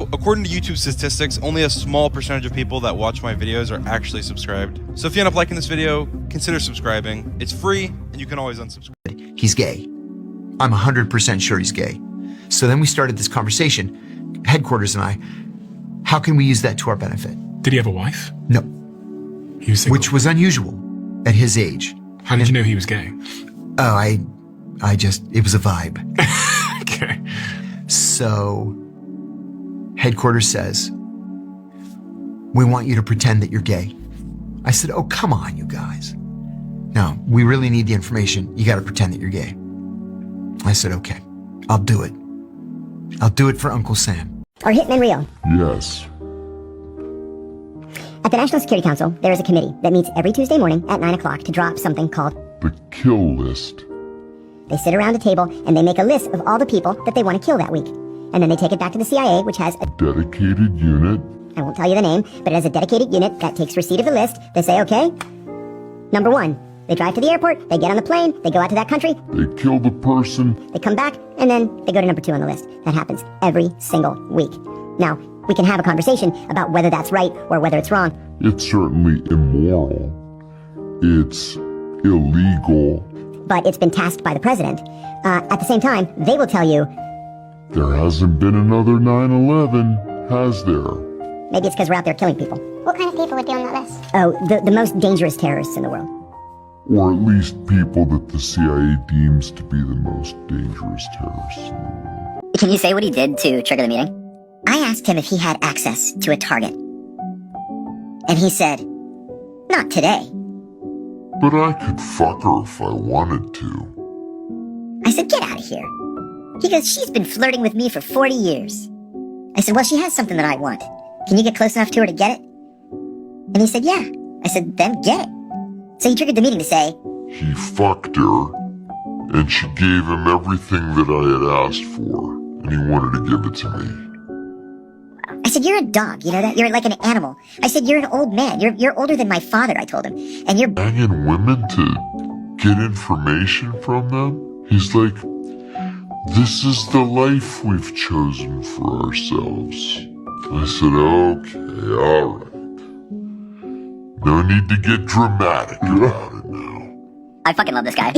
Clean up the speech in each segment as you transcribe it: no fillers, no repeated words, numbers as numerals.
According to YouTube statistics, only a small percentage of people that watch my videos are actually subscribed. So if you end up liking this video, consider subscribing. It's free, and you can always unsubscribe. He's gay. I'm 100% sure he's gay. So then we started this conversation, headquarters and I, how can we use that to our benefit? Did he have a wife? No. He was single? Which was unusual at his age. How did you know he was gay? Oh, I just, it was a vibe. Okay. So headquarters says, we want you to pretend that you're gay. I said, oh, come on, you guys. No, we really need the information. You got to pretend that you're gay. I said, okay, I'll do it. I'll do it for Uncle Sam. Are hitmen real? Yes. At the National Security Council, there is a committee that meets every Tuesday morning at 9 o'clock to drop something called The kill list. They sit around a table and they make a list of all the people that they want to kill that week. And then they take it back to the CIA, which has a Dedicated unit. I won't tell you the name, but it has a dedicated unit that takes receipt of the list. They say, okay, number one. They drive to the airport, they get on the plane, they go out to that country, They kill the person. they come back, and then they go to number 2 on the list. That happens every single week. Now, we can have a conversation about whether that's right or whether it's wrong. It's certainly immoral. It's illegal. But it's been tasked by the president. At the same time, they will tell you, There hasn't been another 9/11, has there? maybe it's because we're out there killing people. What kind of people would be on that list? Oh, the most dangerous terrorists in the world. Or at least people that the CIA deems to be the most dangerous terrorists in the world. Can you say what he did to trigger the meeting? I asked him if he had access to a target. And he said, not today. But I could fuck her if I wanted to. I said, get out of here. He goes, she's been flirting with me for 40 years. I said, well, she has something that I want. Can you get close enough to her to get it? And he said, yeah. I said, then get it. So he triggered the meeting to say, He fucked her, and she gave him everything that I had asked for, and he wanted to give it to me. I said, you're a dog, you know that? You're like an animal. I said, you're an old man. You're older than my father, I told him. And you're Banging women to get information from them? He's like, this is the life we've chosen for ourselves. I said, okay, all right. No need to get dramatic about it now. I fucking love this guy.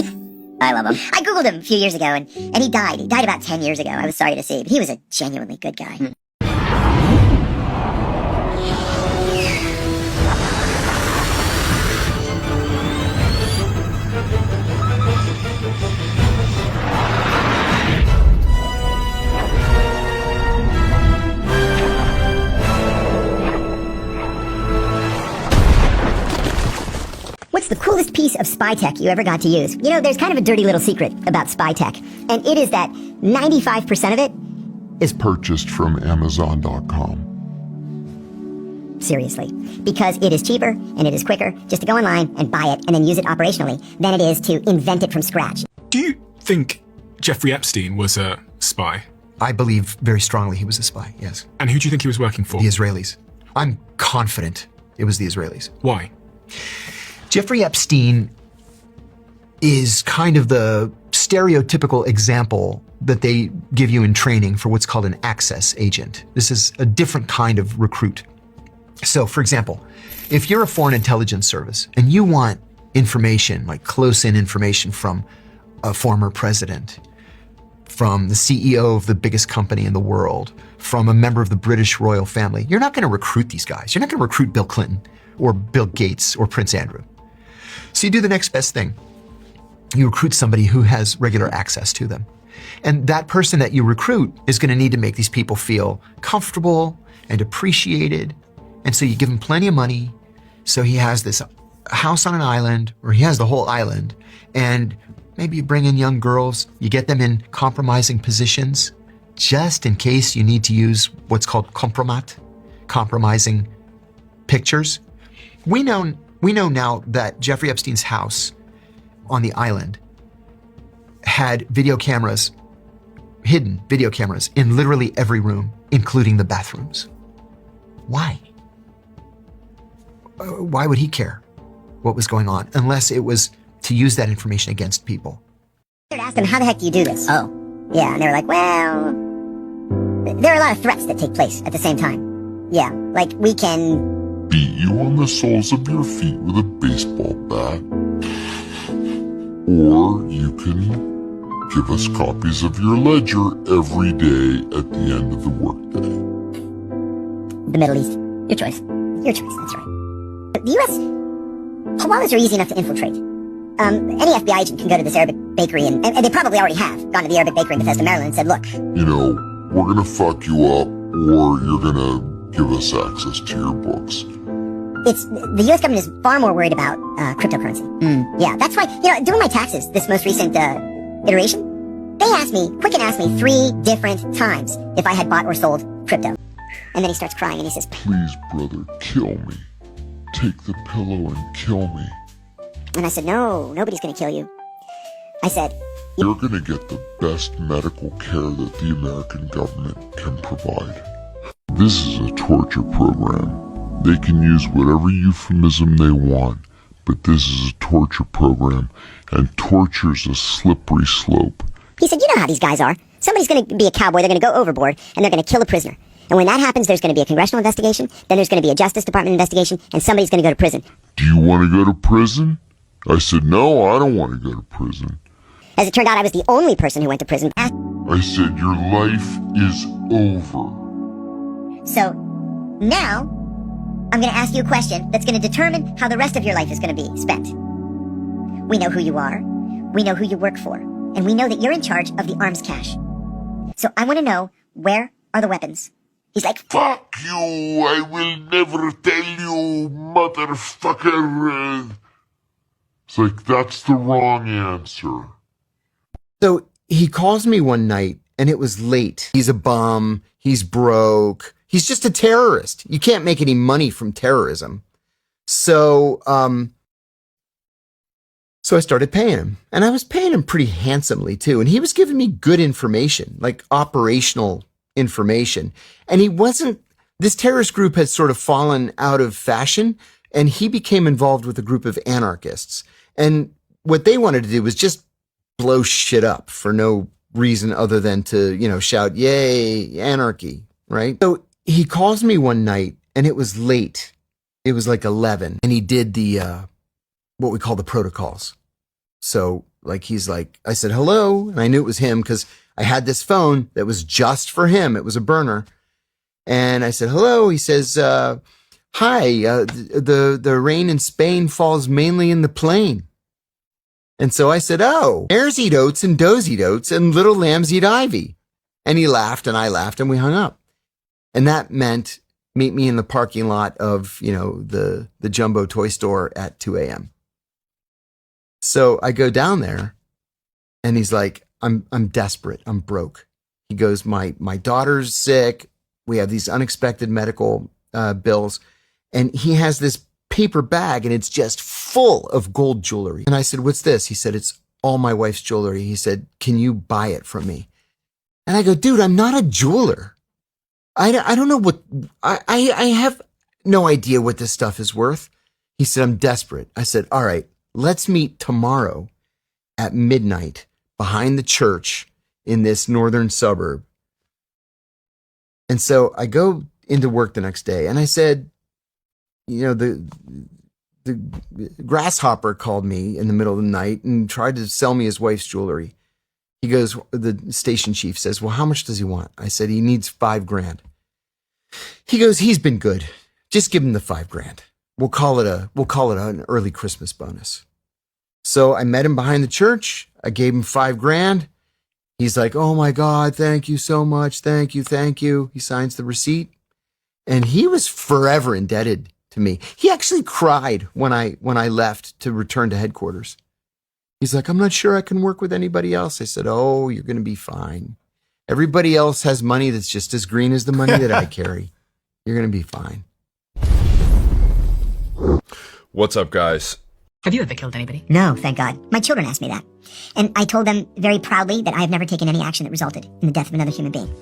I love him. I Googled him a few years ago, and he died. He died about 10 years ago. I was sorry to say, but he was a genuinely good guy. What's the coolest piece of spy tech you ever got to use? You know, there's kind of a dirty little secret about spy tech, and it is that 95% of it Is purchased from Amazon.com. seriously, because it is cheaper and it is quicker just to go online and buy it and then use it operationally than it is to invent it from scratch. Do you think Jeffrey Epstein was a spy? I believe very strongly he was a spy, yes. And who do you think he was working for? The Israelis. I'm confident it was the Israelis. Why? Jeffrey Epstein is kind of the stereotypical example that they give you in training for what's called an access agent. This is a different kind of recruit. So, for example, if you're a foreign intelligence service and you want information, like close-in information from a former president, from the CEO of the biggest company in the world, from a member of the British royal family, you're not going to recruit these guys. You're not going to recruit Bill Clinton or Bill Gates or Prince Andrew. So you do the next best thing. You recruit somebody who has regular access to them. And that person that you recruit is going to need to make these people feel comfortable and appreciated. And so you give him plenty of money. So he has this house on an island, or he has the whole island. And maybe you bring in young girls, you get them in compromising positions, just in case you need to use what's called compromat, compromising pictures. We know now that Jeffrey Epstein's house on the island had video cameras, hidden video cameras in literally every room, including the bathrooms. Why? Why would he care what was going on unless it was to use that information against people? I asked them, how the heck do you do this? Oh. Yeah, and they were like, well, there are a lot of threats that take place at the same time. Yeah, like we can beat you on the soles of your feet with a baseball bat, or you can give us copies of your ledger every day at the end of the workday. the Middle East. Your choice. Your choice, that's right. The U.S., koalas are easy enough to infiltrate. Any FBI agent can go to this Arabic bakery, and they probably already have gone to the Arabic bakery in Bethesda, Maryland, and said, look, You know, we're gonna fuck you up, or you're gonna give us access to your books. the U.S. government is far more worried about cryptocurrency. Yeah, that's why, doing my taxes, this most recent iteration, Quicken asked me 3 different times if I had bought or sold crypto. And then he starts crying and he says, Please, brother, kill me. Take the pillow and kill me. and I said, no, nobody's gonna kill you. I said, You're gonna get the best medical care that the American government can provide. This is a torture program. They can use whatever euphemism they want, but this is a torture program, and torture's a slippery slope. he said, you know how these guys are. Somebody's gonna be a cowboy, they're gonna go overboard, and they're gonna kill a prisoner. And when that happens, there's gonna be a congressional investigation, then there's gonna be a Justice Department investigation, and somebody's gonna go to prison. Do you want to go to prison? I said, no, I don't want to go to prison. As it turned out, I was the only person who went to prison. I said, your life is over. So, now, I'm gonna ask you a question that's gonna determine how the rest of your life is gonna be spent. We know who you are, we know who you work for, and we know that you're in charge of the arms cache. So I wanna know, where are the weapons? He's like, Fuck you, I will never tell you, motherfucker. It's like, that's the wrong answer. So he calls me one night and it was late. He's a bum. He's broke. He's just a terrorist. You can't make any money from terrorism. So I started paying him, and I was paying him pretty handsomely too. And he was giving me good information, like operational information. And this terrorist group had sort of fallen out of fashion, and he became involved with a group of anarchists. And what they wanted to do was just blow shit up for no reason other than to, shout, yay, anarchy, right? So he calls me one night and it was late. It was like 11, and he did the, what we call the protocols. So he's like, I said, hello. And I knew it was him because I had this phone that was just for him. It was a burner. And I said, hello. He says, hi, the rain in Spain falls mainly in the plain. And so I said, oh, hares eat oats and does eat oats and little lambs eat ivy. And he laughed and I laughed and we hung up. And that meant meet me in the parking lot of, the Jumbo toy store at 2 a.m. So I go down there and he's like, I'm desperate. I'm broke. He goes, my daughter's sick. We have these unexpected medical bills. And he has this paper bag and it's just full of gold jewelry. And I said, what's this? He said, it's all my wife's jewelry. He said, can you buy it from me? And I go, dude, I'm not a jeweler. I don't know what, I have no idea what this stuff is worth. He said, I'm desperate. I said, all right, let's meet tomorrow at midnight behind the church in this northern suburb. And so I go into work the next day and I said, the grasshopper called me in the middle of the night and tried to sell me his wife's jewelry. He goes, the station chief says, well, how much does he want? I said, he needs $5,000. He goes, he's been good. Just give him the $5,000. We'll call it an early Christmas bonus. So I met him behind the church. I gave him $5,000. He's like, oh my God, thank you so much. Thank you. Thank you. He signs the receipt. And he was forever indebted to me. He actually cried when I left to return to headquarters. He's like, I'm not sure I can work with anybody else. I said, oh, you're going to be fine. Everybody else has money that's just as green as the money that I carry. You're going to be fine. What's up, guys? Have you ever killed anybody? No, thank God. My children asked me that. And I told them very proudly that I have never taken any action that resulted in the death of another human being.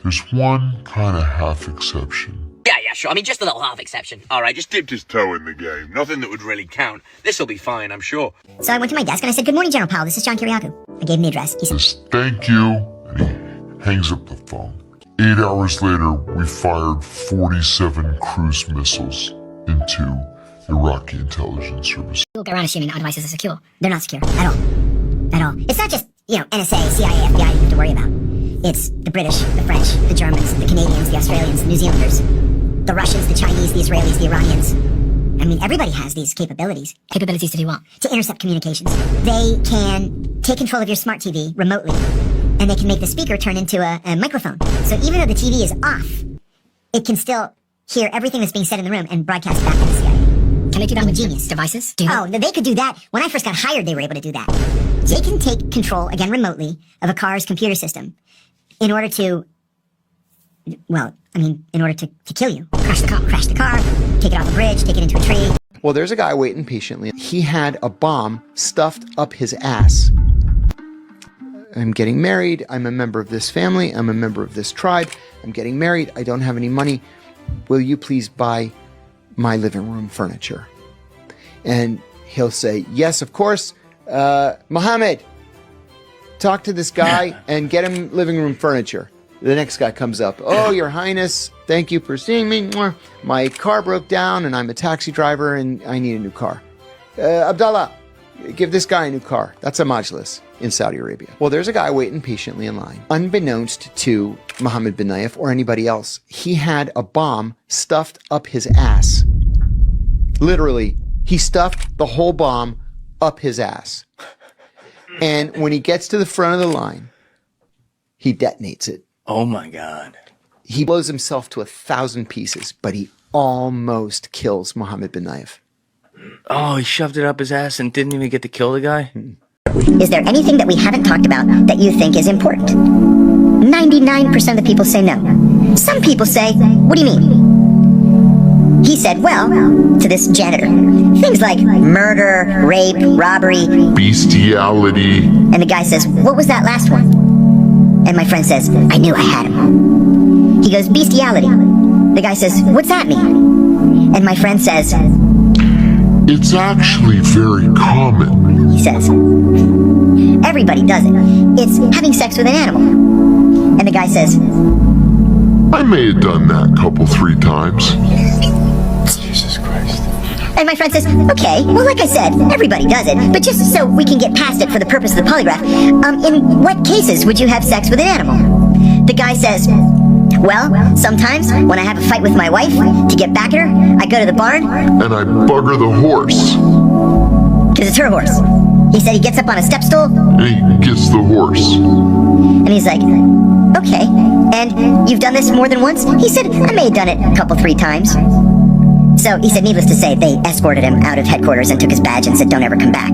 There's one kind of half exception. Yeah, sure. I mean, just a little half exception. All right, just dipped his toe in the game. Nothing that would really count. This'll be fine, I'm sure. So I went to my desk and I said, good morning, General Powell. This is John Kiriakou. I gave him the address. He said, Says, thank you. And he hangs up the phone. 8 hours later, we fired 47 cruise missiles into Iraqi intelligence service. People go around assuming our devices are secure. They're not secure at all. At all. It's not just, NSA, CIA, FBI you have to worry about. It's the British, the French, the Germans, the Canadians, the Australians, the New Zealanders, the Russians, the Chinese, the Israelis, the Iranians. I mean, everybody has these capabilities. Capabilities to do what? To intercept communications. They can take control of your smart TV remotely, and they can make the speaker turn into a microphone. So even though the TV is off, it can still hear everything that's being said in the room and broadcast back to the CIA. Can they do that with genius devices? They could do that. When I first got hired, they were able to do that. They can take control, again remotely, of a car's computer system in order to, in order to kill you. Crash the car, take it off a bridge, take it into a tree. Well, there's a guy waiting patiently. He had a bomb stuffed up his ass. I'm getting married. I'm a member of this family. I'm a member of this tribe. I'm getting married. I don't have any money. Will you please buy my living room furniture? And he'll say, yes, of course. Mohammed, talk to this guy and get him living room furniture. The next guy comes up. Oh, Your Highness, thank you for seeing me. My car broke down and I'm a taxi driver and I need a new car. Abdallah, give this guy a new car. That's a majlis in Saudi Arabia. Well, there's a guy waiting patiently in line. Unbeknownst to Mohammed bin Nayef or anybody else, he had a bomb stuffed up his ass. Literally, he stuffed the whole bomb up his ass. And when he gets to the front of the line, he detonates it. Oh my God. He blows himself to 1,000 pieces, but he almost kills Mohammed bin Nayef. Oh, he shoved it up his ass and didn't even get to kill the guy? Is there anything that we haven't talked about that you think is important? 99% of the people say no. Some people say, what do you mean? He said, well, to this janitor, things like murder, rape, robbery, Bestiality. and the guy says, what was that last one? And my friend says, I knew I had him. He goes, bestiality. The guy says, what's that mean? And my friend says, It's actually very common. he says, everybody does it. It's having sex with an animal. And the guy says, I may have done that 3 times. Jesus Christ. and my friend says, okay, well, like I said, everybody does it, but just so we can get past it for the purpose of the polygraph, in what cases would you have sex with an animal? The guy says, well, sometimes when I have a fight with my wife, to get back at her, I go to the barn. And I bugger the horse. Because it's her horse. He said he gets up on a step stool. And he gets the horse. And he's like, okay, and you've done this more than once? He said, I may have done it 3 times. So he said, needless to say, they escorted him out of headquarters and took his badge and said, don't ever come back.